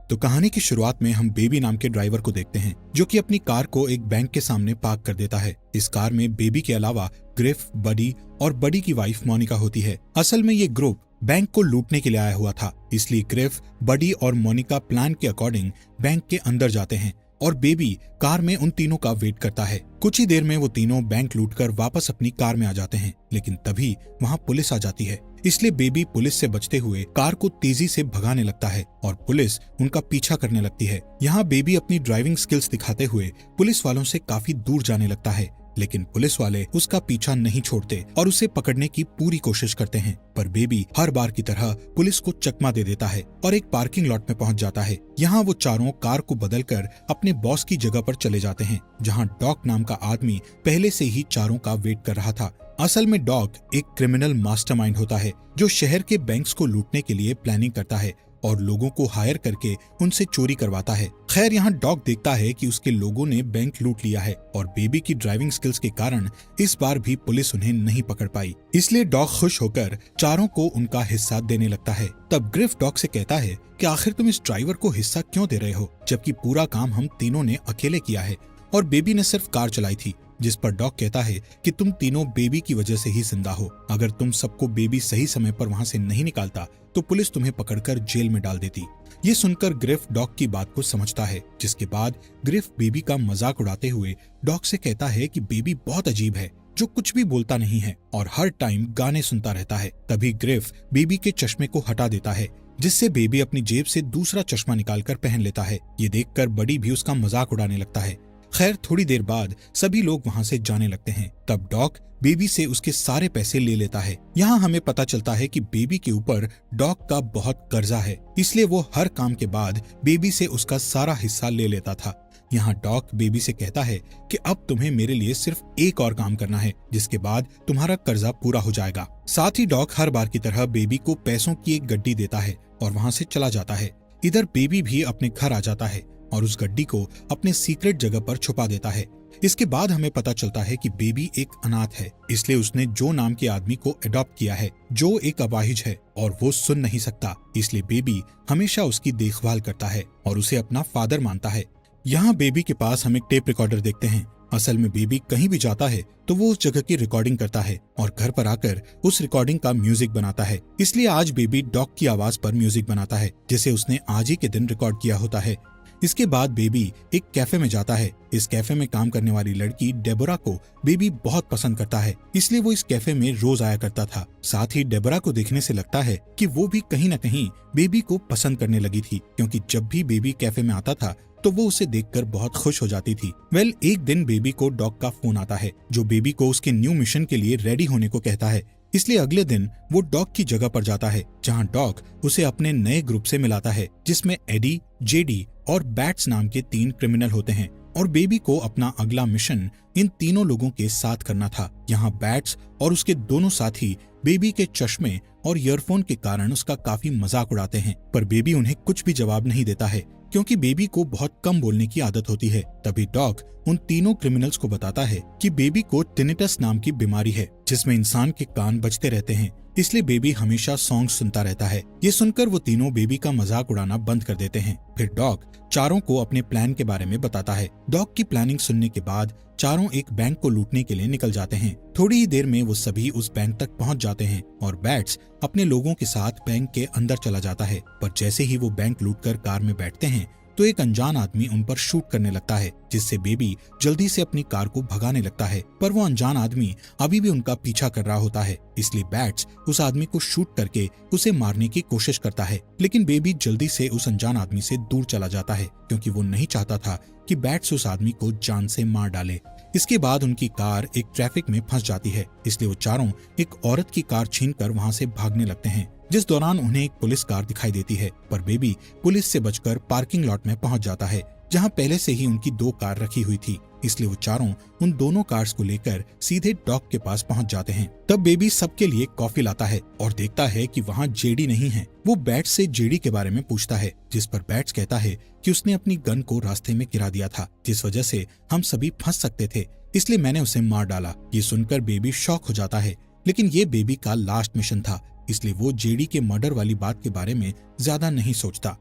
तो कहानी की शुरुआत में हम बेबी नाम के ड्राइवर को देखते हैं, जो कि अपनी कार को एक बैंक के सामने पार्क कर देता है। इस कार में बेबी के अलावा ग्रिफ, बडी और बडी की वाइफ मोनिका होती है। असल में ये ग्रुप बैंक को लूटने के लिए आया हुआ था, इसलिए ग्रिफ, बडी और मोनिका प्लान के अकॉर्डिंग बैंक के अंदर जाते हैं और बेबी कार में उन तीनों का वेट करता है। कुछ ही देर में वो तीनों बैंक लूटकर वापस अपनी कार में आ जाते हैं, लेकिन तभी वहाँ पुलिस आ जाती है। इसलिए बेबी पुलिस से बचते हुए कार को तेजी से भगाने लगता है और पुलिस उनका पीछा करने लगती है। यहाँ बेबी अपनी ड्राइविंग स्किल्स दिखाते हुए पुलिस वालों से काफी दूर जाने लगता है, लेकिन पुलिस वाले उसका पीछा नहीं छोड़ते और उसे पकड़ने की पूरी कोशिश करते हैं। पर बेबी हर बार की तरह पुलिस को चकमा दे देता है और एक पार्किंग लॉट में पहुंच जाता है। यहाँ वो चारों कार को बदलकर अपने बॉस की जगह पर चले जाते हैं, जहाँ डॉक नाम का आदमी पहले से ही चारों का वेट कर रहा था। असल में डॉक एक क्रिमिनल मास्टरमाइंड होता है, जो शहर के बैंक्स को लूटने के लिए प्लानिंग करता है और लोगों को हायर करके उनसे चोरी करवाता है। खैर, यहाँ डॉग देखता है कि उसके लोगों ने बैंक लूट लिया है और बेबी की ड्राइविंग स्किल्स के कारण इस बार भी पुलिस उन्हें नहीं पकड़ पाई। इसलिए डॉग खुश होकर चारों को उनका हिस्सा देने लगता है। तब ग्रिफ डॉग से कहता है कि आखिर तुम इस ड्राइवर को हिस्सा क्यों दे रहे हो, जबकि पूरा काम हम तीनों ने अकेले किया है और बेबी ने सिर्फ कार चलाई थी। जिस पर डॉग कहता है कि तुम तीनों बेबी की वजह से ही जिंदा हो। अगर तुम सबको बेबी सही समय पर वहाँ से नहीं निकालता तो पुलिस तुम्हें पकड़कर जेल में डाल देती। ये सुनकर ग्रिफ डॉग की बात को समझता है, जिसके बाद ग्रिफ बेबी का मजाक उड़ाते हुए डॉग से कहता है कि बेबी बहुत अजीब है, जो कुछ भी बोलता नहीं है और हर टाइम गाने सुनता रहता है। तभी ग्रिफ बेबी के चश्मे को हटा देता है, जिससे बेबी अपनी जेब से दूसरा चश्मा निकालकर पहन लेता है। ये देखकर बडी भी उसका मजाक उड़ाने लगता है। खैर, थोड़ी देर बाद सभी लोग वहाँ से जाने लगते हैं। तब डॉग बेबी से उसके सारे पैसे ले लेता है। यहाँ हमें पता चलता है कि बेबी के ऊपर डॉग का बहुत कर्जा है, इसलिए वो हर काम के बाद बेबी से उसका सारा हिस्सा ले लेता था। यहाँ डॉग बेबी से कहता है कि अब तुम्हें मेरे लिए सिर्फ एक और काम करना है, जिसके बाद तुम्हारा कर्जा पूरा हो जाएगा। साथ ही डॉग हर बार की तरह बेबी को पैसों की एक गड्डी देता है और वहाँ से चला जाता है। इधर बेबी भी अपने घर आ जाता है और उस गड्डी को अपने सीक्रेट जगह पर छुपा देता है। इसके बाद हमें पता चलता है कि बेबी एक अनाथ है, इसलिए उसने जो नाम के आदमी को अडॉप्ट किया है, जो एक अपाहिज है और वो सुन नहीं सकता। इसलिए बेबी हमेशा उसकी देखभाल करता है और उसे अपना फादर मानता है। यहाँ बेबी के पास हम एक टेप रिकॉर्डर देखते हैं। असल में बेबी कहीं भी जाता है तो वो उस जगह की रिकॉर्डिंग करता है और घर पर आकर उस रिकॉर्डिंग का म्यूजिक बनाता है। इसलिए आज बेबी डॉग की आवाज पर म्यूजिक बनाता है, जिसे उसने आज ही के दिन रिकॉर्ड किया होता है। इसके बाद बेबी एक कैफे में जाता है। इस कैफे में काम करने वाली लड़की डेबोरा को बेबी बहुत पसंद करता है, इसलिए वो इस कैफे में रोज आया करता था। साथ ही डेबोरा को देखने से लगता है कि वो भी कहीं न कहीं बेबी को पसंद करने लगी थी, क्योंकि जब भी बेबी कैफे में आता था तो वो उसे देखकर बहुत खुश हो जाती थी। एक दिन बेबी को डॉग का फोन आता है, जो बेबी को उसके न्यू मिशन के लिए रेडी होने को कहता है। इसलिए अगले दिन वो डॉग की जगह पर जाता है, जहां डॉग उसे अपने नए ग्रुप से मिलाता है, जिसमें एडी, जेडी और बैट्स नाम के 3 क्रिमिनल होते हैं और बेबी को अपना अगला मिशन इन तीनों लोगों के साथ करना था। यहाँ बैट्स और उसके दोनों साथी बेबी के चश्मे और ईयरफोन के कारण उसका काफी मजाक उड़ाते हैं, पर बेबी उन्हें कुछ भी जवाब नहीं देता है, क्योंकि बेबी को बहुत कम बोलने की आदत होती है। तभी डॉग उन तीनों क्रिमिनल्स को बताता है कि बेबी को टिनिटस नाम की बीमारी है, जिसमें इंसान के कान बजते रहते हैं, इसलिए बेबी हमेशा सॉन्ग सुनता रहता है। ये सुनकर वो तीनों बेबी का मजाक उड़ाना बंद कर देते हैं। फिर डॉग चारों को अपने प्लान के बारे में बताता है। डॉग की प्लानिंग सुनने के बाद चारों एक बैंक को लूटने के लिए निकल जाते हैं। थोड़ी ही देर में वो सभी उस बैंक तक पहुंच जाते हैं और बैट्स अपने लोगों के साथ बैंक के अंदर चला जाता है। पर जैसे ही वो बैंक लूटकर कार में बैठते हैं तो एक अनजान आदमी उन पर शूट करने लगता है, जिससे बेबी जल्दी से अपनी कार को भगाने लगता है। पर वो अनजान आदमी अभी भी उनका पीछा कर रहा होता है, इसलिए बैट्स उस आदमी को शूट करके उसे मारने की कोशिश करता है। लेकिन बेबी जल्दी से उस अनजान आदमी से दूर चला जाता है, क्योंकि वो नहीं चाहता था कि बैट्स उस आदमी को जान से मार डाले। इसके बाद उनकी कार एक ट्रैफिक में फंस जाती है, इसलिए वो चारों एक औरत की कार छीनकर वहाँ से भागने लगते हैं, जिस दौरान उन्हें एक पुलिस कार दिखाई देती है। पर बेबी पुलिस से बचकर पार्किंग लॉट में पहुंच जाता है, जहां पहले से ही उनकी 2 कार रखी हुई थी। इसलिए वो चारों उन दोनों कार्स को लेकर सीधे डॉग के पास पहुंच जाते हैं। तब बेबी सबके लिए कॉफी लाता है और देखता है कि वहां जेडी नहीं है। वो बैट्स से जेडी के बारे में पूछता है, जिस पर बैट्स कहता है कि उसने अपनी गन को रास्ते में गिरा दिया था, जिस वजह से हम सभी फंस सकते थे, इसलिए मैंने उसे मार डाला। ये सुनकर बेबी शॉक हो जाता है, लेकिन ये बेबी का लास्ट मिशन था, इसलिए वो जेडी के मर्डर वाली बात के बारे में ज्यादा नहीं सोचता।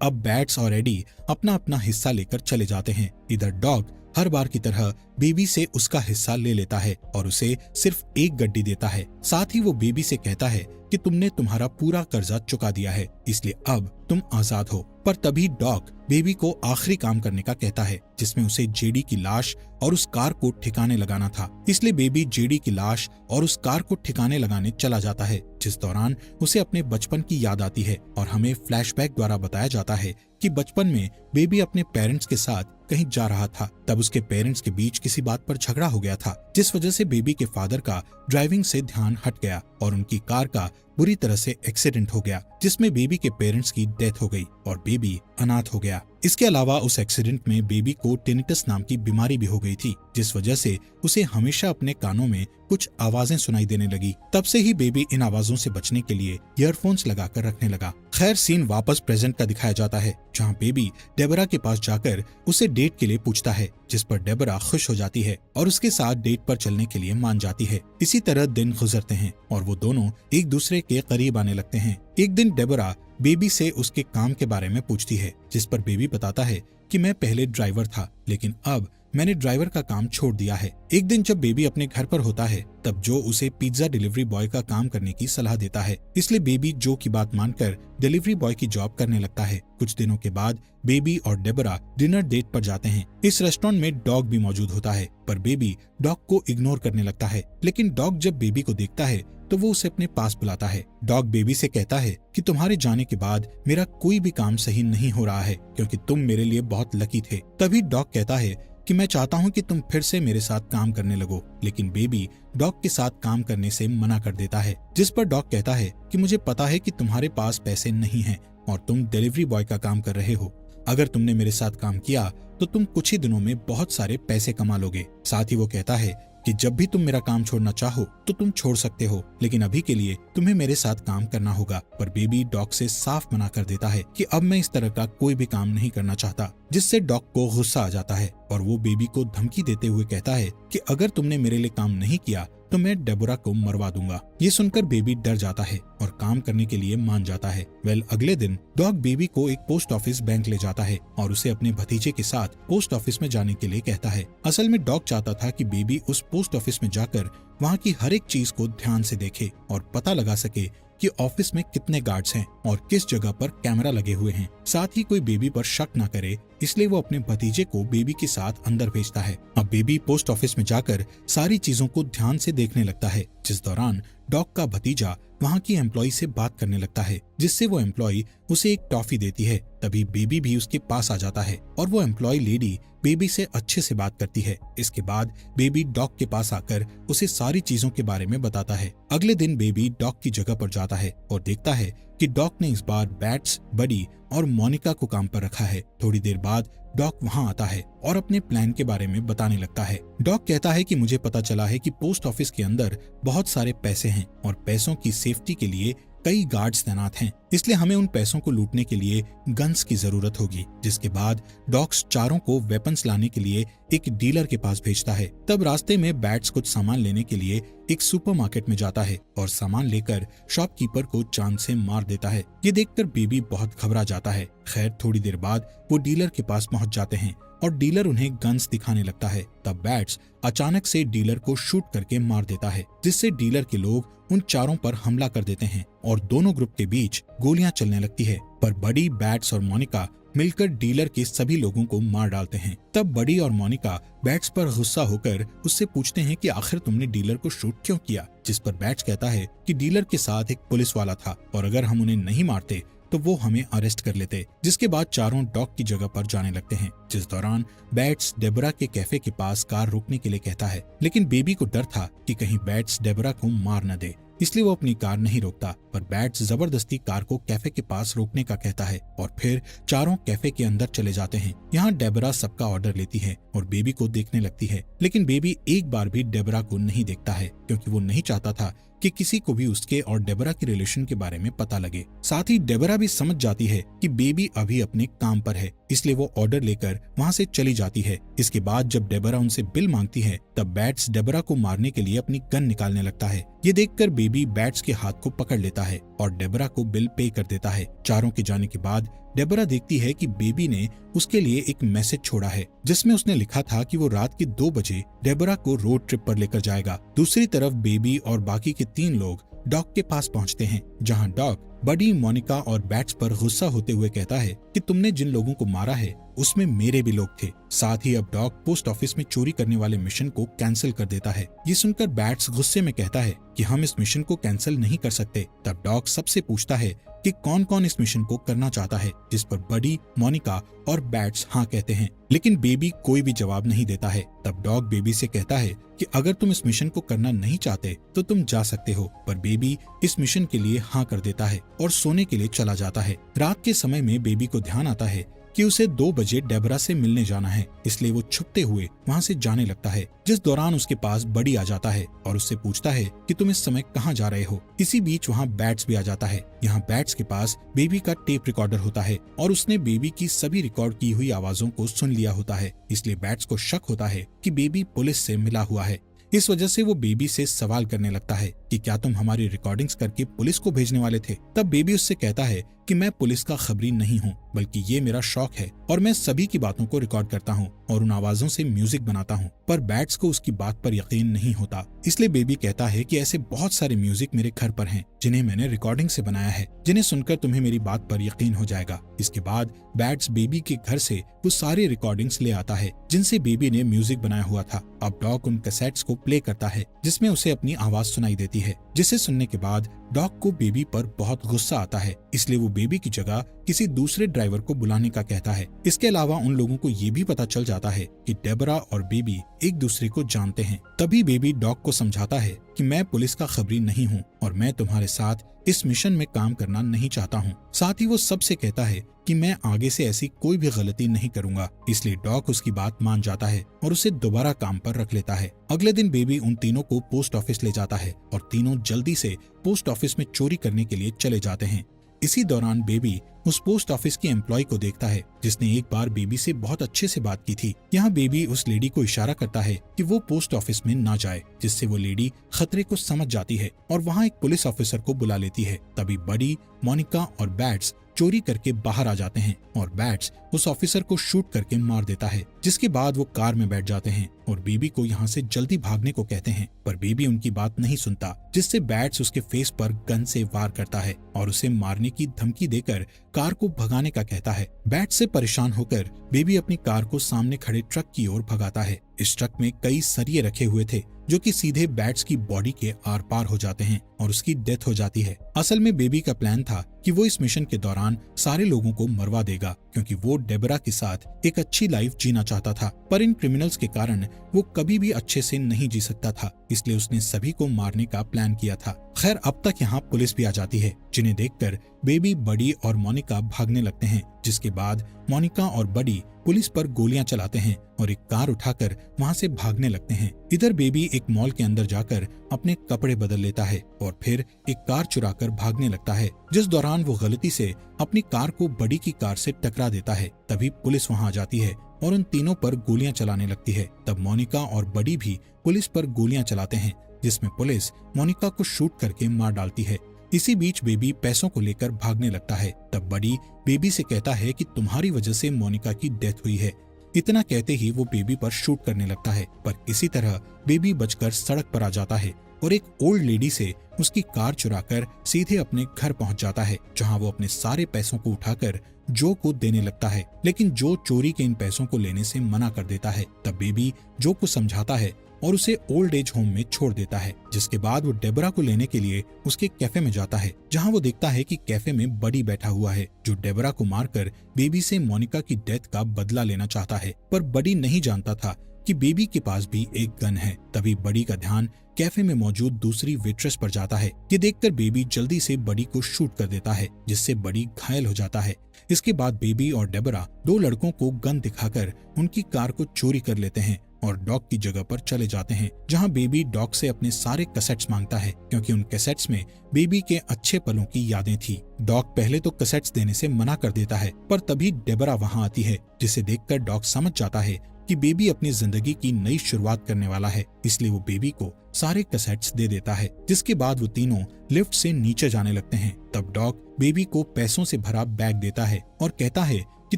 अब बैट्स और एडी अपना अपना हिस्सा लेकर चले जाते हैं। इधर डॉग हर बार की तरह बेबी से उसका हिस्सा ले लेता है और उसे सिर्फ एक गड्डी देता है। साथ ही वो बेबी से कहता है कि तुमने तुम्हारा पूरा कर्जा चुका दिया है, इसलिए अब तुम आजाद हो। पर तभी डॉग बेबी को आखिरी काम करने का कहता है, जिसमें उसे जेडी की लाश और उस कार को ठिकाने लगाना था। इसलिए बेबी जेडी की लाश और उस कार को ठिकाने लगाने चला जाता है, जिस दौरान उसे अपने बचपन की याद आती है और हमें फ्लैशबैक द्वारा बताया जाता है कि बचपन में बेबी अपने पेरेंट्स के साथ कहीं जा रहा था। तब उसके पेरेंट्स के बीच किसी बात पर झगड़ा हो गया था, जिस वजह से बेबी के फादर का ड्राइविंग से ध्यान हट गया और उनकी कार का बुरी तरह से एक्सीडेंट हो गया, जिसमें बेबी के पेरेंट्स की डेथ हो गई और बेबी अनाथ हो गया। इसके अलावा उस एक्सीडेंट में बेबी को टिनिटस नाम की बीमारी भी हो गई थी, जिस वजह से उसे हमेशा अपने कानों में कुछ आवाजें सुनाई देने लगी। तब से ही बेबी इन आवाजों से बचने के लिए ईयरफोन्स लगाकर रखने लगा। खैर, सीन वापस प्रेजेंट का दिखाया जाता है, जहाँ बेबी डेबरा के पास जाकर उसे डेट के लिए पूछता है, जिस पर डेबरा खुश हो जाती है और उसके साथ डेट पर चलने के लिए मान जाती है। इसी तरह दिन गुजरते हैं और वो दोनों एक दूसरे के करीब आने लगते हैं। एक दिन डेबरा बेबी से उसके काम के बारे में पूछती है, जिस पर बेबी बताता है कि मैं पहले ड्राइवर था, लेकिन अब मैंने ड्राइवर का काम छोड़ दिया है। एक दिन जब बेबी अपने घर पर होता है, तब जो उसे पिज्जा डिलीवरी बॉय का काम करने की सलाह देता है, इसलिए बेबी जो की बात मानकर डिलीवरी बॉय की जॉब करने लगता है। कुछ दिनों के बाद बेबी और डेबरा डिनर डेट पर जाते हैं। इस रेस्टोरेंट में डॉग भी मौजूद होता है, पर बेबी डॉग को इग्नोर करने लगता है। लेकिन डॉग जब बेबी को देखता है तो वो उसे अपने पास बुलाता है। डॉग बेबी से कहता है कि तुम्हारे जाने के बाद मेरा कोई भी काम सही नहीं हो रहा है, क्योंकि तुम मेरे लिए बहुत लकी थे। तभी डॉग कहता है कि मैं चाहता हूँ कि तुम फिर से मेरे साथ काम करने लगो, लेकिन बेबी डॉग के साथ काम करने से मना कर देता है, जिस पर डॉग कहता है कि मुझे पता है कि तुम्हारे पास पैसे नहीं हैं और तुम डिलीवरी बॉय का काम कर रहे हो। अगर तुमने मेरे साथ काम किया तो तुम कुछ ही दिनों में बहुत सारे पैसे कमा लोगे। साथ ही वो कहता है कि जब भी तुम मेरा काम छोड़ना चाहो तो तुम छोड़ सकते हो, लेकिन अभी के लिए तुम्हें मेरे साथ काम करना होगा। पर बेबी डॉग से साफ मना कर देता है कि अब मैं इस तरह का कोई भी काम नहीं करना चाहता, जिससे डॉग को गुस्सा आ जाता है और वो बेबी को धमकी देते हुए कहता है कि अगर तुमने मेरे लिए काम नहीं किया तो मैं डेबोरा को मरवा दूंगा। ये सुनकर बेबी डर जाता है और काम करने के लिए मान जाता है। अगले दिन डॉग बेबी को एक पोस्ट ऑफिस बैंक ले जाता है और उसे अपने भतीजे के साथ पोस्ट ऑफिस में जाने के लिए कहता है। असल में डॉग चाहता था कि बेबी उस पोस्ट ऑफिस में जाकर वहाँ की हर एक चीज को ध्यान से देखे और पता लगा सके कि ऑफिस में कितने गार्ड्स हैं और किस जगह पर कैमरा लगे हुए हैं। साथ ही कोई बेबी पर शक न करे, इसलिए वो अपने भतीजे को बेबी के साथ अंदर भेजता है। अब बेबी पोस्ट ऑफिस में जाकर सारी चीजों को ध्यान से देखने लगता है, जिस दौरान डॉग का भतीजा वहाँ की एम्प्लॉय से बात करने लगता है, जिससे वो एम्प्लॉय उसे एक टॉफी देती है। तभी बेबी भी उसके पास आ जाता है और वो एम्प्लॉय लेडी बेबी से अच्छे से बात करती है। इसके बाद बेबी डॉग के पास आकर उसे सारी चीजों के बारे में बताता है। अगले दिन बेबी डॉग की जगह पर जाता है और देखता है कि डॉग ने इस बार बैट्स, बडी और मोनिका को काम पर रखा है। थोड़ी देर बाद डॉग वहाँ आता है और अपने प्लान के बारे में बताने लगता है। डॉग कहता है कि मुझे पता चला है कि पोस्ट ऑफिस के अंदर बहुत सारे पैसे हैं और पैसों की सेफ्टी के लिए कई गार्ड्स तैनात हैं, इसलिए हमें उन पैसों को लूटने के लिए गन्स की जरूरत होगी। जिसके बाद डॉग्स चारों को वेपन्स लाने के लिए एक डीलर के पास भेजता है। तब रास्ते में बैट्स कुछ सामान लेने के लिए एक सुपरमार्केट में जाता है और सामान लेकर शॉपकीपर को चांद से मार देता है। ये देखकर बेबी बहुत घबरा जाता है। खैर, थोड़ी देर बाद वो डीलर के पास पहुंच जाते हैं और डीलर उन्हें गन्स दिखाने लगता है। तब बैट्स अचानक से डीलर को शूट करके मार देता है, जिससे डीलर के लोग उन चारों पर हमला कर देते हैं और दोनों ग्रुप के बीच गोलियां चलने लगती है। पर बडी, बैट्स और मोनिका मिलकर डीलर के सभी लोगों को मार डालते हैं। तब बडी और मोनिका बैट्स पर गुस्सा होकर उससे पूछते हैं कि आखिर तुमने डीलर को शूट क्यों किया, जिस पर बैट्स कहता है कि डीलर के साथ एक पुलिस वाला था और अगर हम उन्हें नहीं मारते तो वो हमें अरेस्ट कर लेते। जिसके बाद चारों डॉग की जगह पर जाने लगते हैं, जिस दौरान बैट्स डेबरा के कैफे के पास कार रोकने के लिए कहता है, लेकिन बेबी को डर था कि कहीं बैट्स डेबरा को मार न दे, इसलिए वो अपनी कार नहीं रोकता। पर बैट्स जबरदस्ती कार को कैफे के पास रोकने का कहता है और फिर चारों कैफे के अंदर चले जाते हैं। यहाँ डेबरा सबका ऑर्डर लेती है और बेबी को देखने लगती है, लेकिन बेबी एक बार भी डेबरा को नहीं देखता है, क्योंकि वो नहीं चाहता था कि किसी को भी उसके और डेबरा के रिलेशन के बारे में पता लगे। साथ ही डेबरा भी समझ जाती है कि बेबी अभी अपने काम पर है, इसलिए वो ऑर्डर लेकर वहाँ से चली जाती है। इसके बाद जब डेबरा उनसे बिल मांगती है तब बैट्स डेबरा को मारने के लिए अपनी गन निकालने लगता है। ये देखकर बेबी बैट्स के हाथ को पकड़ लेता है और डेबरा को बिल पे कर देता है। चारों के जाने के बाद डेबरा देखती है कि बेबी ने उसके लिए एक मैसेज छोड़ा है जिसमें उसने लिखा था कि वो रात के 2 बजे डेबरा को रोड ट्रिप पर लेकर जाएगा। दूसरी तरफ बेबी और बाकी के 3 लोग डॉग के पास पहुंचते हैं, जहां डॉग बडी, मोनिका और बैट्स पर गुस्सा होते हुए कहता है कि तुमने जिन लोगों को मारा है उसमें मेरे भी लोग थे। साथ ही अब डॉग पोस्ट ऑफिस में चोरी करने वाले मिशन को कैंसिल कर देता है। ये सुनकर बैट्स गुस्से में कहता है कि हम इस मिशन को कैंसिल नहीं कर सकते। तब डॉग सबसे पूछता है कि कौन कौन इस मिशन को करना चाहता है, जिस पर बडी, मोनिका और बैट्स हाँ कहते हैं, लेकिन बेबी कोई भी जवाब नहीं देता है। तब डॉग बेबी से कहता है कि अगर तुम इस मिशन को करना नहीं चाहते तो तुम जा सकते हो, पर बेबी इस मिशन के लिए हाँ कर देता है और सोने के लिए चला जाता है। रात के समय में बेबी को ध्यान आता है कि उसे 2 बजे डेबरा से मिलने जाना है, इसलिए वो छुपते हुए वहाँ से जाने लगता है, जिस दौरान उसके पास बडी आ जाता है और उससे पूछता है कि तुम इस समय कहाँ जा रहे हो। इसी बीच वहाँ बैट्स भी आ जाता है। यहाँ बैट्स के पास बेबी का टेप रिकॉर्डर होता है और उसने बेबी की सभी रिकॉर्ड की हुई आवाजों को सुन लिया होता है, इसलिए बैट्स को शक होता है कि बेबी पुलिस से मिला हुआ है। इस वजह से वो बेबी से सवाल करने लगता है कि क्या तुम हमारी रिकॉर्डिंग्स करके पुलिस को भेजने वाले थे। तब बेबी उससे कहता है कि मैं पुलिस का खबरी नहीं हूँ, बल्कि ये मेरा शौक है और मैं सभी की बातों को रिकॉर्ड करता हूँ और उन आवाजों से म्यूजिक बनाता हूँ। पर बैट्स को उसकी बात पर यकीन नहीं होता, इसलिए बेबी कहता है कि ऐसे बहुत सारे म्यूजिक मेरे घर पर हैं जिन्हें मैंने रिकॉर्डिंग से बनाया है, जिन्हें सुनकर तुम्हें मेरी बात पर यकीन हो जाएगा। इसके बाद बैट्स बेबी के घर से वो सारी रिकॉर्डिंग्स ले आता है जिनसे बेबी ने म्यूजिक बनाया हुआ था। अब डॉग उन कैसेट्स को प्ले करता है जिसमें उसे अपनी आवाज सुनाई देती है, जिसे सुनने के बाद डॉग को बेबी पर बहुत गुस्सा आता है, इसलिए वो बेबी की जगह किसी दूसरे ड्राइवर को बुलाने का कहता है। इसके अलावा उन लोगों को ये भी पता चल जाता है कि डेबरा और बेबी एक दूसरे को जानते हैं। तभी बेबी डॉग को समझाता है कि मैं पुलिस का खबरी नहीं हूँ और मैं तुम्हारे साथ इस मिशन में काम करना नहीं चाहता हूँ। साथ ही वो सबसे कहता है कि मैं आगे से ऐसी कोई भी गलती नहीं करूंगा, इसलिए डॉग उसकी बात मान जाता है और उसे दोबारा काम पर रख लेता है। अगले दिन बेबी उन तीनों को पोस्ट ऑफिस ले जाता है और तीनों जल्दी से पोस्ट ऑफिस में चोरी करने के लिए चले जाते हैं। इसी दौरान बेबी उस पोस्ट ऑफिस की एम्प्लॉय को देखता है जिसने एक बार बेबी से बहुत अच्छे से बात की थी। यहाँ बेबी उस लेडी को इशारा करता है कि वो पोस्ट ऑफिस में ना जाए, जिससे वो लेडी खतरे को समझ जाती है और वहाँ एक पुलिस ऑफिसर को बुला लेती है। तभी बडी, मोनिका और बैट्स चोरी करके बाहर आ जाते हैं और बैट्स उस ऑफिसर को शूट करके मार देता है, जिसके बाद वो कार में बैठ जाते हैं और बेबी को यहाँ से जल्दी भागने को कहते हैं, पर बेबी उनकी बात नहीं सुनता, जिससे बैट्स उसके फेस पर गन से वार करता है और उसे मारने की धमकी देकर कार को भगाने का कहता है। बैट्स से परेशान होकर बेबी अपनी कार को सामने खड़े ट्रक की ओर भगाता है। इस ट्रक में कई सरिये रखे हुए थे जो कि सीधे बैट्स की बॉडी के आर पार हो जाते हैं और उसकी डेथ हो जाती है। असल में बेबी का प्लान था कि वो इस मिशन के दौरान सारे लोगों को मरवा देगा, क्योंकि वो डेबरा के साथ एक अच्छी लाइफ जीना चाहता था, पर इन क्रिमिनल्स के कारण वो कभी भी अच्छे से नहीं जी सकता था, इसलिए उसने सभी को मारने का प्लान किया था। खैर, अब तक यहाँ पुलिस भी आ जाती है, जिन्हें देखकर बेबी, बडी और मोनिका भागने लगते हैं, जिसके बाद मोनिका और बडी पुलिस पर गोलियां चलाते हैं और एक कार उठाकर वहां से भागने लगते हैं। इधर बेबी एक मॉल के अंदर जाकर अपने कपड़े बदल लेता है और फिर एक कार चुराकर भागने लगता है, जिस दौरान वो गलती से अपनी कार को बडी की कार से टकरा देता है। तभी पुलिस वहां आ जाती है और उन तीनों पर गोलियां चलाने लगती है। तब मोनिका और बडी भी पुलिस पर गोलियां चलाते हैं, जिसमें पुलिस मोनिका को शूट करके मार डालती है। इसी बीच बेबी पैसों को लेकर भागने लगता है। तब बडी बेबी से कहता है कि तुम्हारी वजह से मोनिका की डेथ हुई है। इतना कहते ही वो बेबी पर शूट करने लगता है, पर इसी तरह बेबी बचकर सड़क पर आ जाता है और एक ओल्ड लेडी से उसकी कार चुराकर सीधे अपने घर पहुंच जाता है, जहां वो अपने सारे पैसों को उठाकर जो को देने लगता है, लेकिन जो चोरी के इन पैसों को लेने से मना कर देता है। तब बेबी जो को समझाता है और उसे ओल्ड एज होम में छोड़ देता है, जिसके बाद वो डेबरा को लेने के लिए उसके कैफे में जाता है, जहां वो देखता है कि कैफे में बडी बैठा हुआ है, जो डेबरा को मारकर बेबी से मोनिका की डेथ का बदला लेना चाहता है। पर बडी नहीं जानता था कि बेबी के पास भी एक गन है। तभी बडी का ध्यान कैफे में मौजूद दूसरी वेट्रेस पर जाता है। ये देखकर बेबी जल्दी से बडी को शूट कर देता है, जिससे बडी घायल हो जाता है। इसके बाद बेबी और डेबरा दो लड़कों को गन दिखाकर उनकी कार को चोरी कर लेते हैं और डॉग की जगह पर चले जाते हैं, जहां बेबी डॉग से अपने सारे कैसेट्स मांगता है क्योंकि उन कैसेट्स में बेबी के अच्छे पलों की यादें थी। डॉग पहले तो कैसेट्स देने से मना कर देता है, पर तभी डेबरा वहां आती है, जिसे देखकर डॉग समझ जाता है कि बेबी अपनी जिंदगी की नई शुरुआत करने वाला है, इसलिए वो बेबी को सारे कैसेट्स दे देता है। जिसके बाद वो तीनों लिफ्ट से नीचे जाने लगते हैं। तब डॉग बेबी को पैसों से भरा बैग देता है और कहता है कि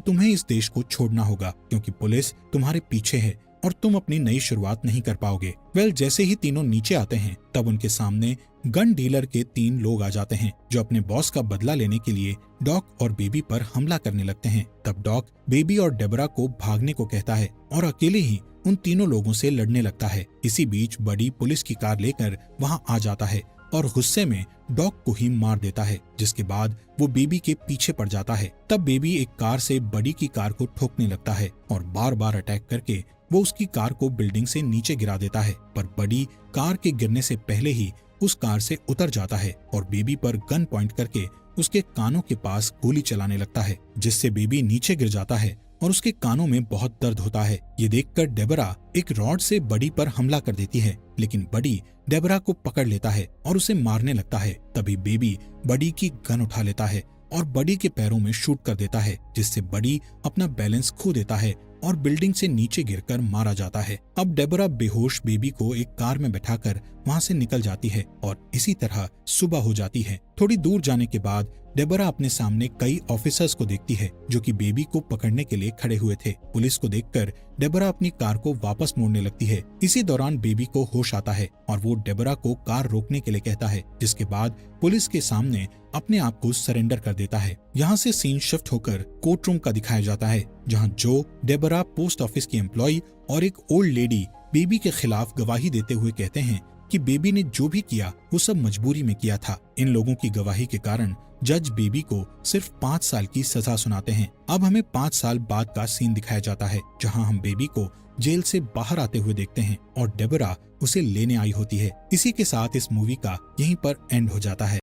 तुम्हें इस देश को छोड़ना होगा क्योंकि पुलिस तुम्हारे पीछे है और तुम अपनी नई शुरुआत नहीं कर पाओगे। जैसे ही तीनों नीचे आते हैं तब उनके सामने गन डीलर के 3 लोग आ जाते हैं, जो अपने बॉस का बदला लेने के लिए डॉग और बेबी पर हमला करने लगते हैं। तब डॉग बेबी और डेबरा को भागने को कहता है और अकेले ही उन तीनों लोगों से लड़ने लगता है। इसी बीच बडी पुलिस की कार लेकर वहां आ जाता है और गुस्से में डॉग को ही मार देता है, जिसके बाद वो बेबी के पीछे पड़ जाता है। तब बेबी एक कार से बडी की कार को ठोकने लगता है और बार बार अटैक करके वो उसकी कार को बिल्डिंग से नीचे गिरा देता है, पर बडी कार के गिरने से पहले ही उस कार से उतर जाता है और बेबी पर गन पॉइंट करके उसके कानों के पास गोली चलाने लगता है, जिससे बेबी नीचे गिर जाता है और उसके कानों में बहुत दर्द होता है। ये देखकर डेबरा एक रॉड से बडी पर हमला कर देती है, लेकिन बडी डेबरा को पकड़ लेता है और उसे मारने लगता है। तभी बेबी बडी की गन उठा लेता है और बडी के पैरों में शूट कर देता है, जिससे बडी अपना बैलेंस खो देता है और बिल्डिंग से नीचे गिरकर मारा जाता है। अब डेबरा बेहोश बेबी को एक कार में बैठाकर वहां से निकल जाती है और इसी तरह सुबह हो जाती है। थोड़ी दूर जाने के बाद डेबरा अपने सामने कई ऑफिसर्स को देखती है जो कि बेबी को पकड़ने के लिए खड़े हुए थे। पुलिस को देखकर डेबरा अपनी कार को वापस मोड़ने लगती है। इसी दौरान बेबी को होश आता है और वो डेबरा को कार रोकने के लिए कहता है, जिसके बाद पुलिस के सामने अपने आप को सरेंडर कर देता है। यहाँ से सीन शिफ्ट होकर कोर्ट रूम का दिखाया जाता है, जहाँ जो, डेबरा, पोस्ट ऑफिस की एम्प्लॉय और एक ओल्ड लेडी बेबी के खिलाफ गवाही देते हुए कहते हैं कि बेबी ने जो भी किया वो सब मजबूरी में किया था। इन लोगों की गवाही के कारण जज बेबी को सिर्फ 5 साल की सजा सुनाते हैं। अब हमें 5 साल बाद का सीन दिखाया जाता है, जहां हम बेबी को जेल से बाहर आते हुए देखते हैं और डेबरा उसे लेने आई होती है। इसी के साथ इस मूवी का यहीं पर एंड हो जाता है।